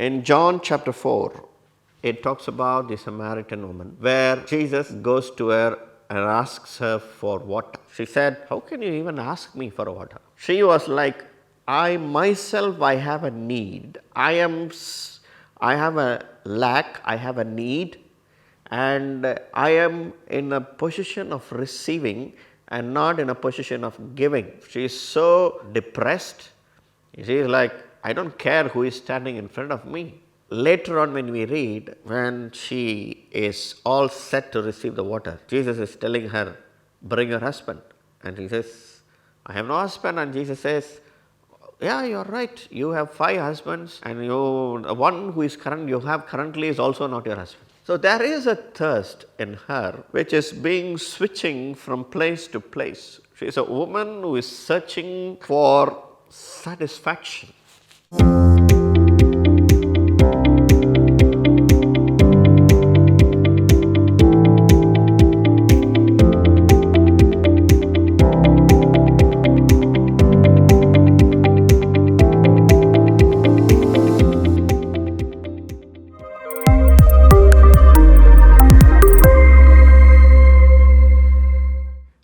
In John chapter 4, it talks about the Samaritan woman where Jesus goes to her and asks her for water. She said, "How can you even ask me for water?" She was like, I myself, I have a need. I have a lack, I have a need, and I am in a position of receiving and not in a position of giving. She is so depressed. She is like, I don't care who is standing in front of me. Later on, when we read, when she is all set to receive the water, Jesus is telling her, bring your husband. And she says, I have no husband. And Jesus says, yeah, you're right. You have 5 husbands, and the one who is you have currently is also not your husband. So there is a thirst in her which is being switching from place to place. She is a woman who is searching for satisfaction.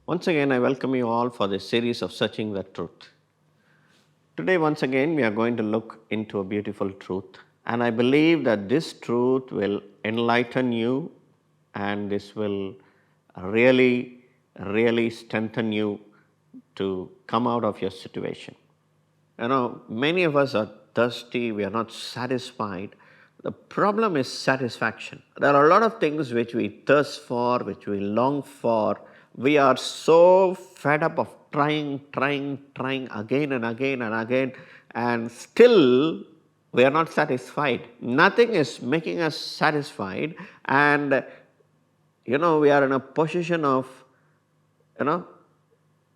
Once again, I welcome you all for this series of Searching the Truth. Today, once again, we are going to look into a beautiful truth. And I believe that this truth will enlighten you, and this will really, really strengthen you to come out of your situation. Many of us are thirsty, we are not satisfied. The problem is satisfaction. There are a lot of things which we thirst for, which we long for. We are so fed up of trying again and again, and still we are not satisfied. Nothing is making us satisfied, and we are in a position of,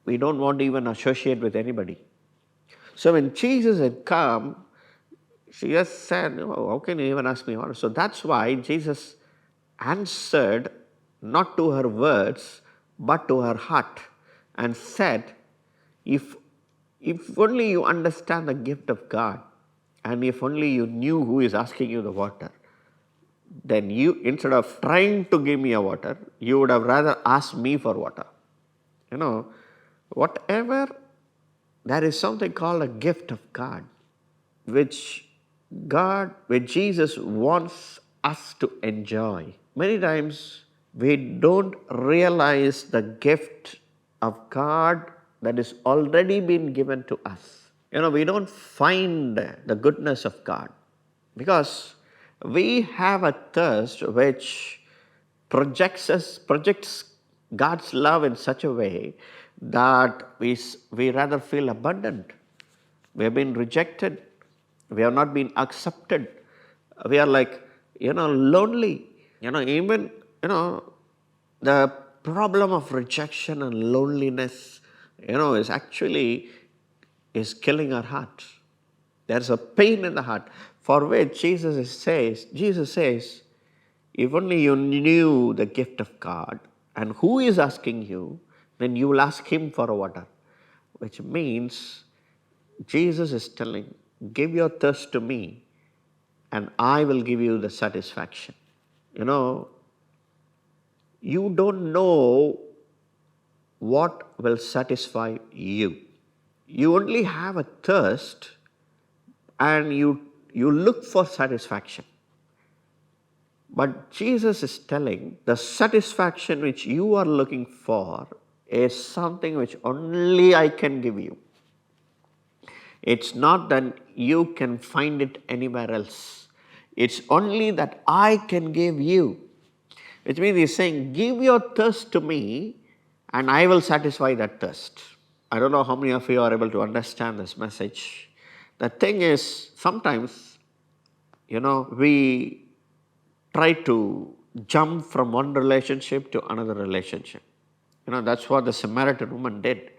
we don't want to even associate with anybody. So when Jesus had come, she just said, how can you even ask me water? So that's why Jesus answered not to her words, but to her heart, and said, if only you understand the gift of God, and if only you knew who is asking you the water, then you, instead of trying to give me a water, you would have rather asked me for water. Whatever, there is something called a gift of God, which Jesus wants us to enjoy. Many times we don't realize the gift of God that is already been given to us. We don't find the goodness of God because we have a thirst which projects God's love in such a way that we rather feel abandoned. We have been rejected. We have not been accepted. We are like, lonely. Even, the problem of rejection and loneliness, is killing our heart. There's a pain in the heart for which Jesus says, if only you knew the gift of God and who is asking you, then you will ask him for water. Which means Jesus is telling, give your thirst to me and I will give you the satisfaction. You don't know what will satisfy you. You only have a thirst and you look for satisfaction. But Jesus is telling the satisfaction which you are looking for is something which only I can give you. It's not that you can find it anywhere else. It's only that I can give you. Which means he's saying, give your thirst to me and I will satisfy that thirst. I don't know how many of you are able to understand this message. The thing is, sometimes, we try to jump from one relationship to another relationship. That's what the Samaritan woman did.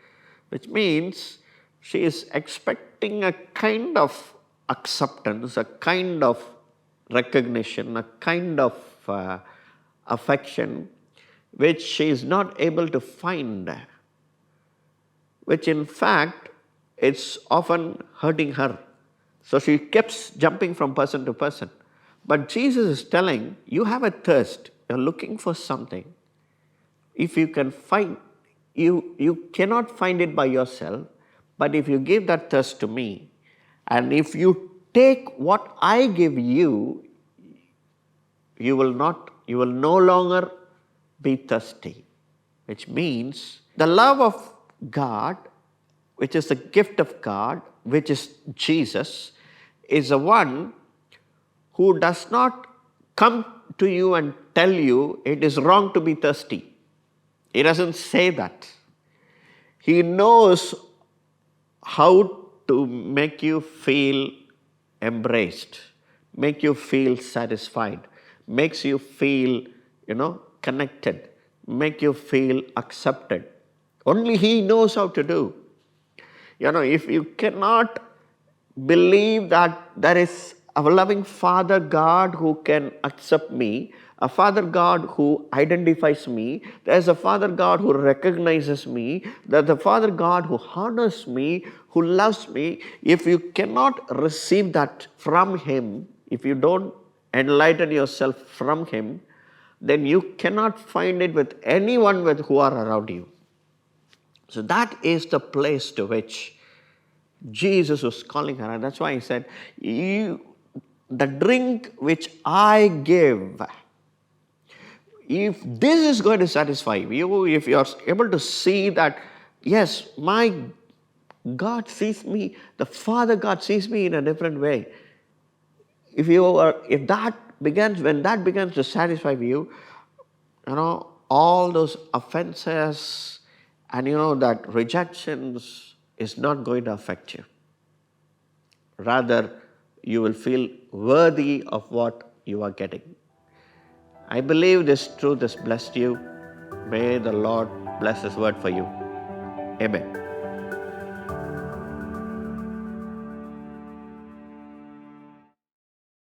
Which means she is expecting a kind of acceptance, a kind of recognition, a kind of affection which she is not able to find, which in fact it's often hurting her. So she keeps jumping from person to person. But Jesus is telling, you have a thirst, you're looking for something. If you can find, you cannot find it by yourself, but if you give that thirst to me, and if you take what I give you, you will no longer be thirsty. Which means the love of God, which is the gift of God, which is Jesus, is the one who does not come to you and tell you it is wrong to be thirsty. He doesn't say that. He knows how to make you feel embraced, make you feel satisfied, makes you feel, connected, make you feel accepted. Only He knows how to do. If you cannot believe that there is a loving Father God who can accept me, a Father God who identifies me, there's a Father God who recognizes me, there's a Father God who honors me, who loves me. If you cannot receive that from Him, if you don't enlighten yourself from Him, then you cannot find it with anyone who are around you. So that is the place to which Jesus was calling her. And that's why He said, the drink which I give, if this is going to satisfy you, if you are able to see that, yes, my God sees me, the Father God sees me in a different way. When that begins to satisfy you, all those offenses and that rejections is not going to affect you. Rather, you will feel worthy of what you are getting. I believe this truth has blessed you. May the Lord bless His word for you. Amen.